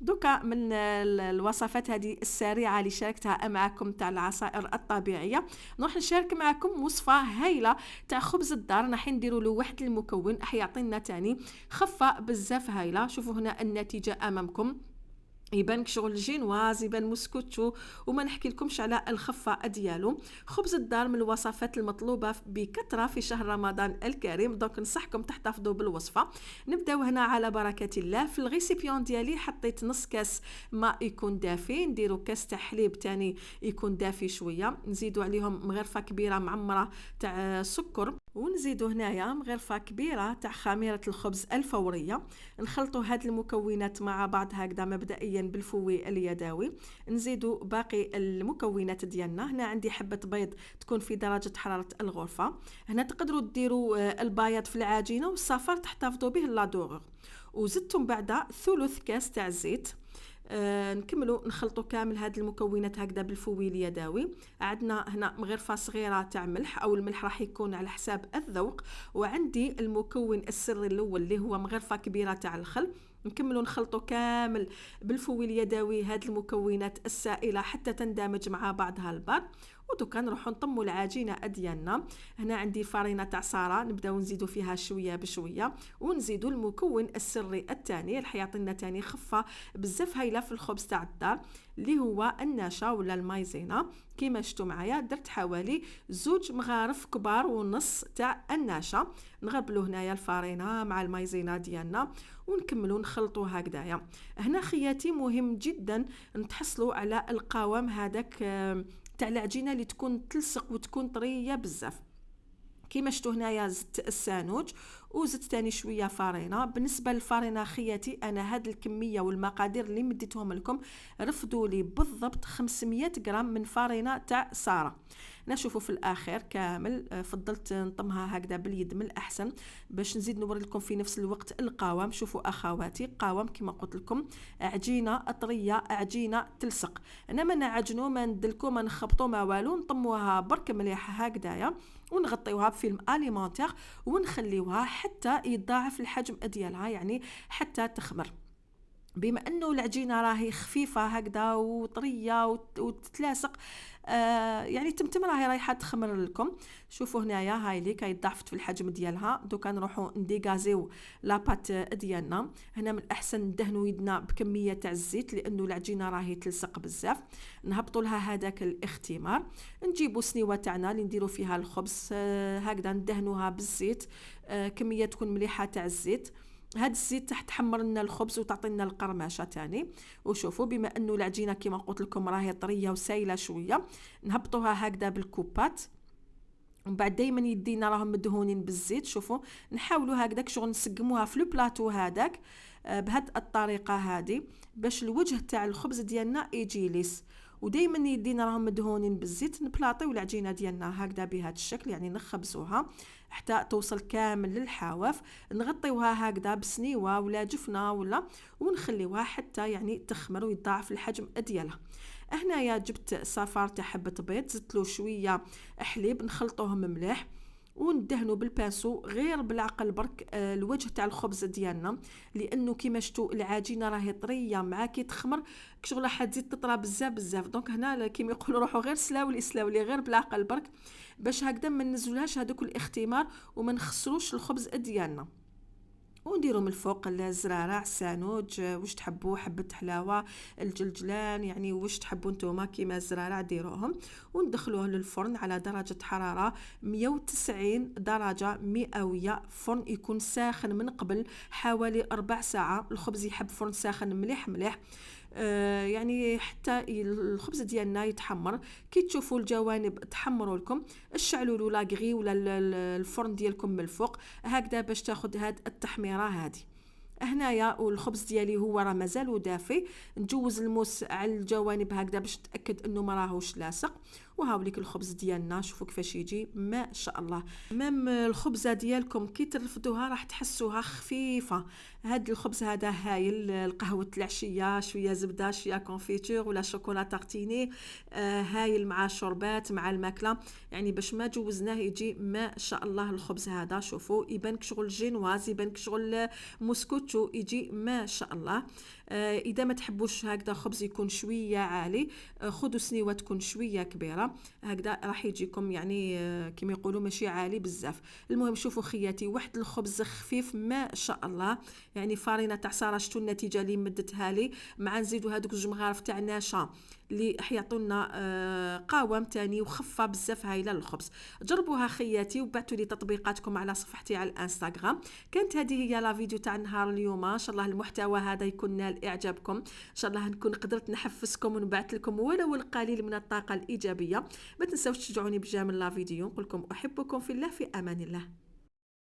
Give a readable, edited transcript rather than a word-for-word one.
دوكا من الوصفات هذه السريعه اللي شاركتها معكم تاع العصائر الطبيعيه، نروح نشارك معكم وصفه هايله تاع خبز الدار. راح نديروا له واحد المكون راح يعطينا تاني خفه بزاف هايله. شوفوا هنا النتيجه امامكم، يبان شغل جينواز، يبان موسكوتشو، وما نحكي لكمش على الخفه ديالو. خبز الدار من الوصفات المطلوبه بكثره في شهر رمضان الكريم، دونك نصحكم تحتفظوا بالوصفه. نبداو هنا على بركه الله. في الغيسيبيون ديالي حطيت نص كاس ماء يكون دافي، نديروا كاس تاع حليب تاني يكون دافي شويه، نزيدوا عليهم مغرفه كبيره معمره تاع سكر، ونزيدوا هنايا مغرفه كبيره تاع خميره الخبز الفوريه. نخلطوا هاد المكونات مع بعض هكذا مبدئيا بالفوي اليدوي. نزيدوا باقي المكونات ديالنا. هنا عندي حبه بيض تكون في درجه حراره الغرفه. هنا تقدروا ديروا البياض في العجينه والصفار تحتفظوا به لادوغ. وزدتم بعد ثلث كاس تاع الزيت. نكملوا نخلطوا كامل هاد المكونات هكذا بالفوي اليدوي. عندنا هنا مغرفه صغيره تاع ملح، او الملح راح يكون على حساب الذوق. وعندي المكون السري الاول اللي هو مغرفه كبيره تاع الخل. نكملوا نخلطوا كامل بالفوي اليدوي هاد المكونات السائله حتى تندمج مع بعضها البعض. ودوكا نروحوا نطموا العجينه ديالنا. هنا عندي فرينه تاع ساره، نبداو نزيدوا فيها شويه بشويه، ونزيدوا المكون السري الثاني اللي حيعطينا ثاني خفه بزاف هايله في الخبز تاع الدار، اللي هو النشا ولا المايزينا. كيما شفتوا معايا درت حوالي 2 مغارف كبار ونص تاع النشا. نغربلو هنايا الفرينه مع المايزينا ديالنا ونكملوا نخلطوا هكذايا. هنا خياتي مهم جدا نتحصلوا على القوام هذاك تاع العجينه اللي تكون تلصق وتكون طريه بزاف. كيما شفتوا هنايا زدت السانوج وزدت ثاني شويه فرينه. بالنسبه للفرينه خياتي انا هاد الكميه والمقادير اللي مديتهم لكم رفدوا لي بالضبط 500 غرام من فرينه تاع ساره. نشوفوا في الاخر كامل فضلت نطمها هكذا باليد من الاحسن باش نزيد نوري لكم في نفس الوقت القوام. شوفوا اخواتي قوام كما قلت لكم عجينه طريه، عجينه تلصق. انا ما نعجنوا ما ندلكو ما نخبطوا ما والو، نطموها برك مليح هكذايا ونغطيوها بفيلم اليمونتير ونخليوها حتى يتضاعف الحجم ديالها، يعني حتى تخمر. بما انه العجينه راهي خفيفه هكذا وطريه وتتلاصق يعني تمتم راهي رايحه تخمر لكم. شوفوا هنايا هاي لي كاي ضعفت في الحجم ديالها. دوكا نروحوا نديغازيو لاباط ديالنا. هنا من الاحسن ندهنوا يدنا بكميه تاع الزيت لانه العجينه راهي تلصق بزاف. نهبطوا لها هذاك الاختمار. نجيبوا سنيوه تاعنا اللي نديروا فيها الخبز هكذا ندهنوها بالزيت كميه تكون مليحه تاع الزيت. هاد الزيت تحت تحمر لنا الخبز وتعطينا القرمشه تاني. وشوفوا بما انه العجينه كما قلت لكم راهي طريه وسايله شويه، نهبطوها هكذا بالكوبات. ومن بعد دائما يدينا راهم مدهونين بالزيت. شوفوا نحاولوا هكذاك شغل نسقموها في البلاطو هذاك بهذه الطريقه هذه باش الوجه تاع الخبز ديالنا يجي ليس. ودائما يدينا راهم مدهونين بالزيت. نبلاطيو العجينه ديالنا هكذا بهذا الشكل، يعني نخبزوها حتى توصل كامل للحواف. نغطيوها هكذا بسنيوه ولا جفنه ولا ونخليوها حتى يعني تخمر ويضاعف الحجم ديالها. هنايا جبت صفار تاع حبه بيض، زدت له شويه حليب، نخلطوهم مليح وندهنوا بالبانسو غير بالعقل برك الوجه تاع الخبز ديالنا، لانه كيما شفتوا العجينه راهي طريه مع كي تخمر شغل راح تزيد تطرى بزاف بزاف. دونك هنا كيما يقولوا روحوا غير سلاولي غير بالعقل برك باش هكذا ما ننزلوهاش هذوك الاختمار وما نخسروش الخبز ديالنا. ونديروا من الفوق الزرارع السانوج واش تحبوا، حبه حلاوه، الجلجلان، يعني واش تحبوا نتوما كيما الزرارع ديروهم. وندخلوه للفرن على درجه حراره 190 درجه مئويه. فرن يكون ساخن من قبل حوالي 4 ساعات. الخبز يحب فرن ساخن مليح مليح يعني حتى الخبز ديالنا يتحمر. كي تشوفوا الجوانب تحمروا لكم اشعلوا له لاغري ولا الفرن ديالكم من الفوق هكذا باش تاخذ هاد التحميره هذه. هنايا والخبز ديالي هو راه مازال دافي. نجوز الموس على الجوانب هكذا باش نتاكد انه ما راهوش لاصق. وهاوليك الخبز ديالنا شوفوا كيفاش يجي ما شاء الله. ميم الخبزه ديالكم كي ترفدوها راح تحسوها خفيفه. هاد الخبز هذا هايل. القهوه العشيه شويه زبده شويه كونفيتور ولا شوكولا تارتيني هايل مع شربات مع الماكله، يعني باش ما جوزناه يجي ما شاء الله. الخبز هذا شوفوا يبانك شغل جينواز، يبانك شغل موسكوتشو، يجي ما شاء الله. اذا ما تحبوش هكذا خبز يكون شويه عالي، خذوا سنيوه تكون شويه كبيره، هكذا راح يجيكم يعني كما يقولوا ماشي عالي بزاف. المهم شوفوا خياتي، واحد الخبز خفيف ما شاء الله، يعني فارينه تاع ساره، شفتوا النتيجه اللي مدتها لي، مع نزيدوا هذوك الجوج مغارف تاع نشا اللي حيعطونا قوام تاني وخفه بزاف هايله للخبز. جربوها خياتي وبعثوا لي تطبيقاتكم على صفحتي على الانستغرام. كانت هذه هي لا فيديو تاع نهار اليوم، ان شاء الله المحتوى هذا يكون نال اعجابكم، ان شاء الله نكون قدرت نحفزكم ونبعث لكم ولو القليل من الطاقه الايجابيه. ما تنسوش تشجعوني بجمال لا فيديو، نقول لكم احبكم في الله، في امان الله.